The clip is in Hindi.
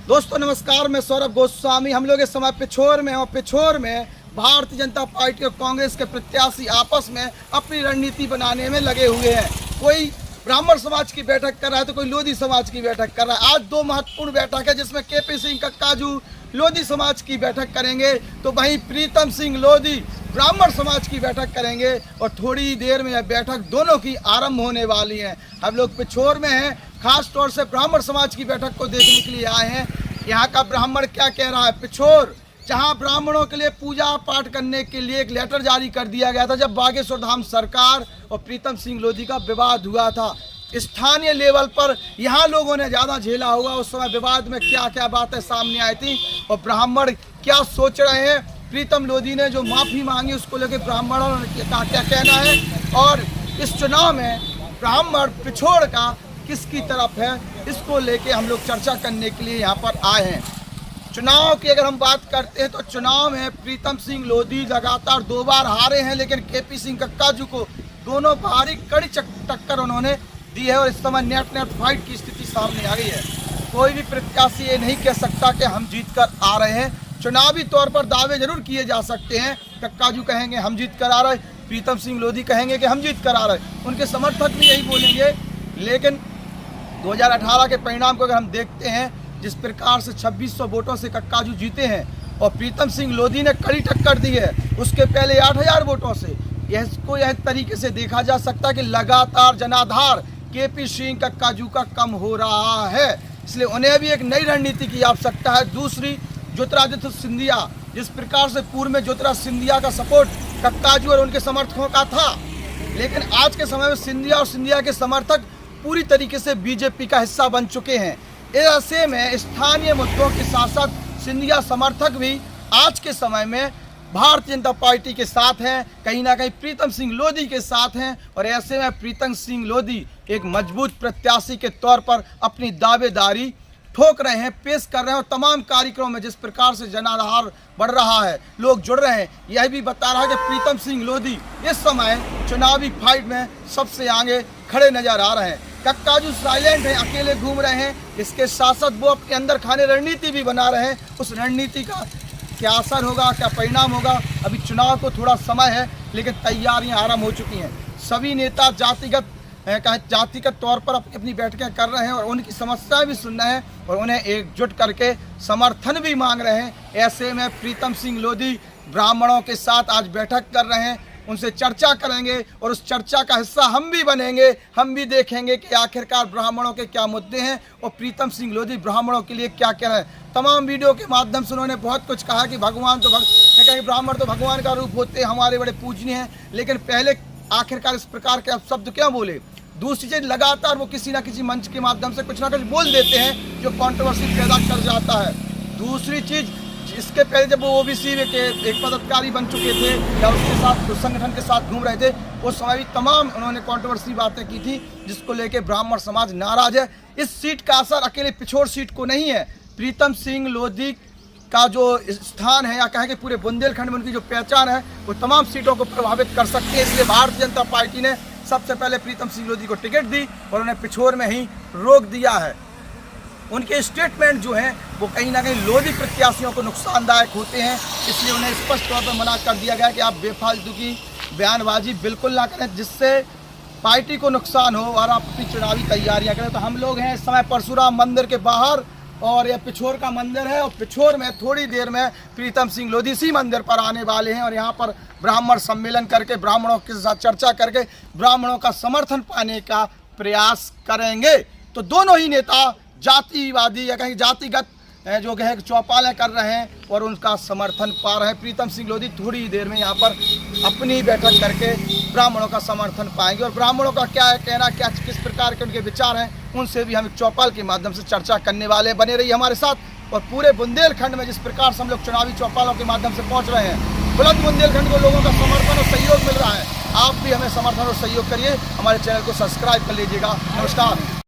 दोस्तों नमस्कार, मैं सौरभ गोस्वामी। हम लोग इस समय पिछोर में और पिछोर में भारतीय जनता पार्टी और कांग्रेस के प्रत्याशी आपस में अपनी रणनीति बनाने में लगे हुए हैं। कोई ब्राह्मण समाज की बैठक कर रहा है तो कोई लोधी समाज की बैठक कर रहा है। आज दो महत्वपूर्ण बैठक है जिसमें केपी सिंह कक्काजू लोधी समाज की बैठक करेंगे तो वहीं प्रीतम सिंह लोधी ब्राह्मण समाज की बैठक करेंगे और थोड़ी देर में यह बैठक दोनों की आरंभ होने वाली है। हम लोग पिछोर में हैं, खास तौर से ब्राह्मण समाज की बैठक को देखने के लिए आए हैं। यहाँ का ब्राह्मण क्या कह रहा है। पिछोर जहाँ ब्राह्मणों के लिए पूजा पाठ करने के लिए एक लेटर जारी कर दिया गया था जब बागेश्वर धाम सरकार और प्रीतम सिंह लोधी का विवाद हुआ था। स्थानीय लेवल पर यहाँ लोगों ने ज़्यादा झेला होगा। उस समय विवाद में क्या क्या बातें सामने आई थी और ब्राह्मण क्या सोच रहे हैं। प्रीतम लोधी ने जो माफ़ी मांगी उसको लेकर ब्राह्मणों का क्या कहना है और इस चुनाव में ब्राह्मण पिछोड़ का किसकी तरफ है, इसको लेके हम लोग चर्चा करने के लिए यहाँ पर आए हैं। चुनाव की अगर हम बात करते हैं तो चुनाव में प्रीतम सिंह लोधी लगातार 2 बार हारे हैं, लेकिन केपी सिंह कक्काजू को दोनों भारी कड़ी टक्कर उन्होंने दी है और इस समय नेट फाइट की स्थिति सामने आ गई है। कोई भी प्रत्याशी ये नहीं कह सकता कि हम जीत कर आ रहे हैं। चुनावी तौर पर दावे जरूर किए जा सकते हैं। कक्काजू कहेंगे हम जीत कर आ रहे, प्रीतम सिंह लोधी कहेंगे कि हम जीत कर आ रहे, उनके समर्थक भी यही बोलेंगे। लेकिन 2018 के परिणाम को अगर हम देखते हैं, जिस प्रकार से 2600 वोटों से कक्काजू जीते हैं और प्रीतम सिंह लोधी ने कड़ी टक्कर दी है उसके पहले 8000 वोटों से, इसको यह तरीके से देखा जा सकता है कि लगातार जनाधार केपी सिंह कक्काजू का कम हो रहा है। इसलिए उन्हें भी एक नई रणनीति की आवश्यकता है। दूसरी, ज्योतिरादित्य सिंधिया, जिस प्रकार से पूर्व में ज्योतिरादित्य सिंधिया का सपोर्ट कक्काजू और उनके समर्थकों का था, लेकिन आज के समय में सिंधिया और सिंधिया के समर्थक पूरी तरीके से बीजेपी का हिस्सा बन चुके हैं। ऐसे में स्थानीय मुद्दों के साथ साथ सिंधिया समर्थक भी आज के समय में भारतीय जनता पार्टी के साथ हैं, कहीं ना कहीं प्रीतम सिंह लोधी के साथ हैं और ऐसे में प्रीतम सिंह लोधी एक मजबूत प्रत्याशी के तौर पर अपनी दावेदारी ठोक रहे हैं, पेश कर रहे हैं और तमाम कार्यक्रमों में जिस प्रकार से जनाधार बढ़ रहा है, लोग जुड़ रहे हैं, यह भी बता रहा है कि प्रीतम सिंह लोधी इस समय चुनावी फाइट में सबसे आगे खड़े नजर आ रहे हैं। कक्काजू साइलेंट हैं, अकेले घूम रहे हैं। इसके साथ साथ वो अपने अंदर खाने रणनीति भी बना रहे हैं। उस रणनीति का क्या असर होगा, क्या परिणाम होगा, अभी चुनाव को थोड़ा समय है, लेकिन तैयारियां आरंभ हो चुकी हैं। सभी नेता जातिगत तौर पर अपनी बैठकें कर रहे हैं और उनकी समस्याएं भी सुन रहे हैं और उन्हें एकजुट करके समर्थन भी मांग रहे हैं। ऐसे में प्रीतम सिंह लोधी ब्राह्मणों के साथ आज बैठक कर रहे हैं, उनसे चर्चा करेंगे और उस चर्चा का हिस्सा हम भी बनेंगे। हम भी देखेंगे कि आखिरकार ब्राह्मणों के क्या मुद्दे हैं और प्रीतम सिंह लोधी ब्राह्मणों के लिए क्या कह रहे हैं। तमाम वीडियो के माध्यम से उन्होंने बहुत कुछ कहा कि भगवान तो ब्राह्मण तो भगवान का रूप होते हैं, हमारे बड़े पूजनीय हैं, लेकिन पहले आखिरकार इस प्रकार के शब्द क्यों बोले। दूसरी चीज़, लगातार वो किसी ना किसी मंच के माध्यम से कुछ ना कुछ बोल देते हैं जो कंट्रोवर्सी पैदा कर जाता है। दूसरी चीज़, इसके पहले जब वो ओबीसी के एक पदाधिकारी बन चुके थे या उसके साथ उस संगठन के साथ घूम रहे थे, उस समय भी तमाम उन्होंने कंट्रोवर्सी बातें की थी जिसको लेके ब्राह्मण समाज नाराज है। इस सीट का असर अकेले पिछोर सीट को नहीं है, प्रीतम सिंह लोधी का जो स्थान है या कहें कि पूरे बुंदेलखंड में उनकी जो पहचान है वो तमाम सीटों को प्रभावित कर सकती है। इसलिए भारतीय जनता पार्टी ने सबसे पहले प्रीतम सिंह लोधी को टिकट दी और उन्हें पिछोर में ही रोक दिया है। उनके स्टेटमेंट जो हैं वो कहीं ना कहीं लोधी प्रत्याशियों को नुकसानदायक होते हैं, इसलिए उन्हें स्पष्ट तौर पर मना कर दिया गया कि आप बेफालतू की बयानबाजी बिल्कुल ना करें जिससे पार्टी को नुकसान हो और आप अपनी चुनावी तैयारियां करें। तो हम लोग हैं इस समय परशुराम मंदिर के बाहर और यह पिछोर का मंदिर है और पिछोर में थोड़ी देर में प्रीतम सिंह लोधी इसी मंदिर पर आने वाले हैं और यहाँ पर ब्राह्मण सम्मेलन करके ब्राह्मणों के साथ चर्चा करके ब्राह्मणों का समर्थन पाने का प्रयास करेंगे। तो दोनों ही नेता जातिवादी या कहीं जातिगत जो है चौपालें कर रहे हैं और उनका समर्थन पा रहे हैं। प्रीतम सिंह लोधी थोड़ी ही देर में यहाँ पर अपनी बैठक करके ब्राह्मणों का समर्थन पाएंगे और ब्राह्मणों का क्या है कहना, क्या किस प्रकार के उनके विचार हैं, उनसे भी हम चौपाल के माध्यम से चर्चा करने वाले हैं। बने रहिए हमारे साथ। और पूरे बुंदेलखंड में जिस प्रकार से हम लोग चुनावी चौपालों के माध्यम से पहुँच रहे हैं, बुलंद बुंदेलखंड को लोगों का समर्थन और सहयोग मिल रहा है। आप भी हमें समर्थन और सहयोग करिए, हमारे चैनल को सब्सक्राइब कर लीजिएगा। नमस्कार।